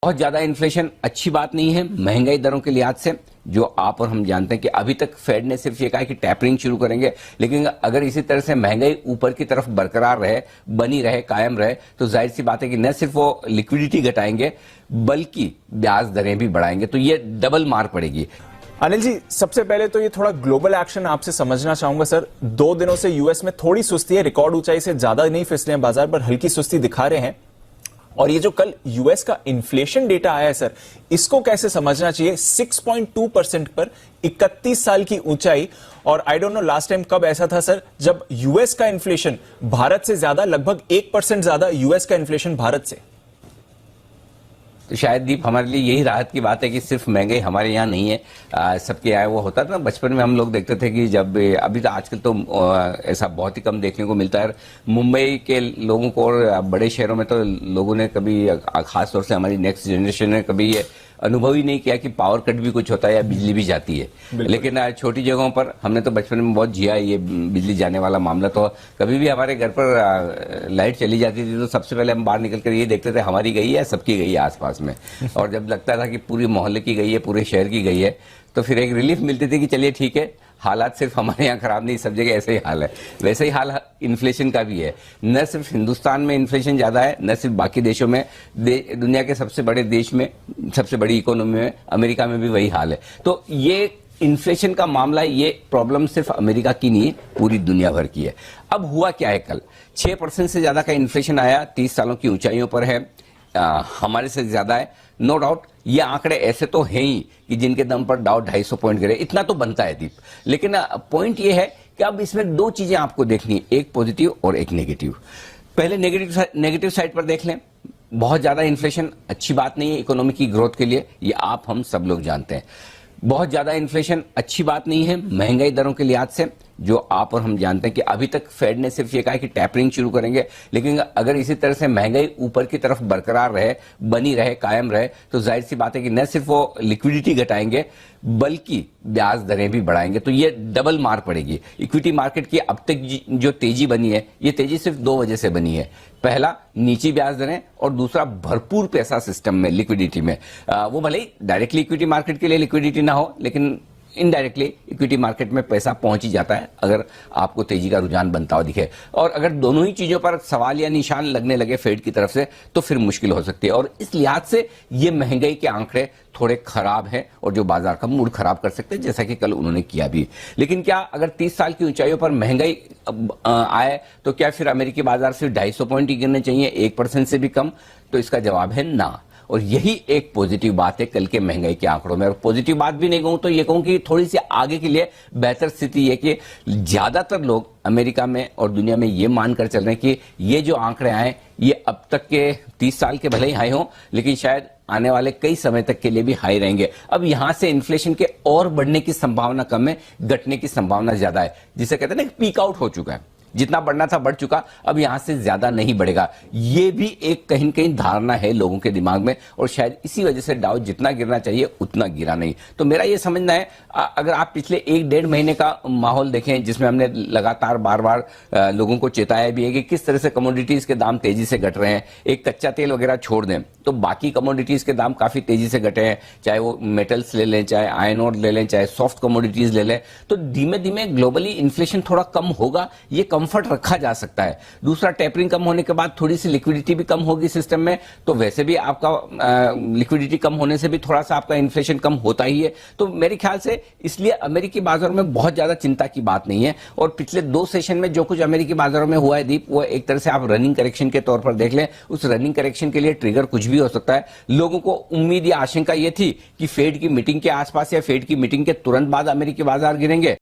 बहुत ज्यादा इन्फ्लेशन अच्छी बात नहीं है महंगाई दरों के लिहाज से। जो आप और हम जानते हैं कि अभी तक फेड ने सिर्फ ये कहा कि टैपरिंग शुरू करेंगे, लेकिन अगर इसी तरह से महंगाई ऊपर की तरफ बरकरार रहे, बनी रहे, कायम रहे, तो जाहिर सी बात है कि न सिर्फ वो लिक्विडिटी घटाएंगे बल्कि ब्याज दरें भी बढ़ाएंगे, तो ये डबल मार पड़ेगी। अनिल जी, सबसे पहले तो ये थोड़ा ग्लोबल एक्शन आपसे समझना चाहूंगा सर। 2 दिनों से यूएस में थोड़ी सुस्ती है, रिकॉर्ड ऊंचाई से ज्यादा नहीं फिसले हैं बाजार पर, हल्की सुस्ती दिखा रहे हैं। और ये जो कल यूएस का इन्फ्लेशन डेटा आया है सर, इसको कैसे समझना चाहिए? 6.2% पर 31 साल की ऊंचाई। और I don't know last time कब ऐसा था सर जब यूएस का इन्फ्लेशन भारत से ज्यादा, लगभग 1% ज्यादा यूएस का इन्फ्लेशन भारत से। तो शायद दीप हमारे लिए यही राहत की बात है कि सिर्फ महंगाई हमारे यहाँ नहीं है, सबके यहाँ वो होता था। बचपन में हम लोग देखते थे कि जब अभी तो आजकल तो ऐसा बहुत ही कम देखने को मिलता है। मुंबई के लोगों को और बड़े शहरों में तो लोगों ने कभी, खासतौर से हमारी नेक्स्ट जनरेशन ने कभी ये अनुभव ही नहीं किया कि पावर कट भी कुछ होता है या बिजली भी जाती है। लेकिन छोटी जगहों पर हमने तो बचपन में बहुत जिया ये बिजली जाने वाला मामला। तो कभी भी हमारे घर पर लाइट चली जाती थी तो सबसे पहले हम बाहर निकल कर ये देखते थे हमारी गई है, सबकी गई है आसपास में। और जब लगता था कि पूरी मोहल्ले की गई है, पूरे शहर की गई है, तो फिर एक रिलीफ मिलती थी कि चलिए ठीक है, हालात सिर्फ हमारे यहाँ खराब नहीं, सब जगह ऐसे ही हाल है। वैसे ही हाल इन्फ्लेशन का भी है। न सिर्फ हिंदुस्तान में इन्फ्लेशन ज्यादा है, न सिर्फ बाकी देशों में, दुनिया के सबसे बड़े देश में, सबसे बड़ी इकोनॉमी में, अमेरिका में भी वही हाल है। तो ये इन्फ्लेशन का मामला, ये प्रॉब्लम सिर्फ अमेरिका की नहीं है, पूरी दुनिया भर की है। अब हुआ क्या है, कल 6% से ज्यादा का इन्फ्लेशन आया, 30 सालों की ऊंचाइयों पर है, हमारे से ज्यादा है, नो डाउट। ये आंकड़े ऐसे तो हैं ही कि जिनके दम पर डाउ 250 पॉइंट गिरे, इतना तो बनता है दीप। लेकिन पॉइंट ये है कि अब इसमें 2 चीजें आपको देखनी, एक पॉजिटिव और एक नेगेटिव। पहले नेगेटिव साइड पर देख लें। बहुत ज्यादा इन्फ्लेशन अच्छी बात नहीं है इकोनॉमी की ग्रोथ के लिए, ये आप हम सब लोग जानते हैं। बहुत ज्यादा इन्फ्लेशन अच्छी बात नहीं है महंगाई दरों के लिहाज से। जो आप और हम जानते हैं कि अभी तक फेड ने सिर्फ ये कहा कि टैपरिंग शुरू करेंगे, लेकिन अगर इसी तरह से महंगाई ऊपर की तरफ बरकरार रहे, बनी रहे, कायम रहे, तो जाहिर सी बात है कि न सिर्फ वो लिक्विडिटी घटाएंगे बल्कि ब्याज दरें भी बढ़ाएंगे, तो ये डबल मार पड़ेगी। इक्विटी मार्केट की अब तक जो तेजी बनी है, ये तेजी सिर्फ 2 वजह से बनी है। पहला, नीची ब्याज दरें, और दूसरा, भरपूर पैसा सिस्टम में, लिक्विडिटी में। वो भले ही डायरेक्टली इक्विटी मार्केट के लिए लिक्विडिटी ना हो, लेकिन इनडायरेक्टली इक्विटी मार्केट में पैसा पहुंच ही जाता है अगर आपको तेजी का रुझान बनता हुआ दिखे। और अगर दोनों ही चीजों पर सवाल या निशान लगने लगे फेड की तरफ से, तो फिर मुश्किल हो सकती है। और इस लिहाज से ये महंगाई के आंकड़े थोड़े खराब हैं और जो बाजार का मूड खराब कर सकते हैं, जैसा कि कल उन्होंने किया भी। लेकिन क्या अगर 30 साल की ऊंचाइयों पर महंगाई आए तो क्या फिर अमेरिकी बाजार से 250 पॉइंट ही गिरने चाहिए, 1% से भी कम? तो इसका जवाब है ना। और यही एक पॉजिटिव बात है कल के महंगाई के आंकड़ों में। और पॉजिटिव बात भी नहीं कहूं तो ये कहूं कि थोड़ी सी आगे के लिए बेहतर स्थिति है कि ज्यादातर लोग अमेरिका में और दुनिया में ये मानकर चल रहे हैं कि ये जो आंकड़े आए, ये अब तक के 30 साल के भले ही हाई हों, लेकिन शायद आने वाले कई समय तक के लिए भी हाई रहेंगे। अब यहां से इन्फ्लेशन के और बढ़ने की संभावना कम है, घटने की संभावना ज्यादा है। जिसे कहते हैं ना, पीक आउट हो चुका है, जितना बढ़ना था बढ़ चुका, अब यहां से ज्यादा नहीं बढ़ेगा। ये भी एक कहीं कहीं धारणा है लोगों के दिमाग में, और शायद इसी वजह से डाउ जितना गिरना चाहिए उतना गिरा नहीं। तो मेरा ये समझना है, अगर आप पिछले 1-1.5 महीने का माहौल देखें, जिसमें हमने लगातार बार बार लोगों को चेताया भी है कि किस तरह से कमोडिटीज के दाम तेजी से घट रहे हैं। एक कच्चा तेल वगैरह छोड़ दें तो बाकी कमोडिटीज के दाम काफी तेजी से घटे हैं, चाहे वो मेटल्स ले लें, चाहे आयरन ओर ले लें, चाहे सॉफ्ट कमोडिटीज ले लें। तो धीमे धीमे ग्लोबली इन्फ्लेशन थोड़ा कम होगा, ये कंफर्ट रखा जा सकता है। दूसरा, टेपरिंग कम होने के बाद थोड़ी सी लिक्विडिटी भी कम होगी सिस्टम में, तो वैसे भी आपका लिक्विडिटी कम होने से भी थोड़ा सा आपका इन्फ्लेशन कम होता ही है। तो मेरे ख्याल से इसलिए अमेरिकी बाजारों में बहुत ज्यादा चिंता की बात नहीं है। और पिछले 2 सेशन में जो कुछ अमेरिकी बाजारों में हुआ है दीप, वो एक तरह से आप रनिंग करेक्शन के तौर पर देख लें। उस रनिंग करेक्शन के लिए ट्रिगर कुछ भी हो सकता है। लोगों को उम्मीद या आशंका ये थी कि फेड की मीटिंग के आसपास या फेड की मीटिंग के तुरंत बाद अमेरिकी बाजार गिरेंगे।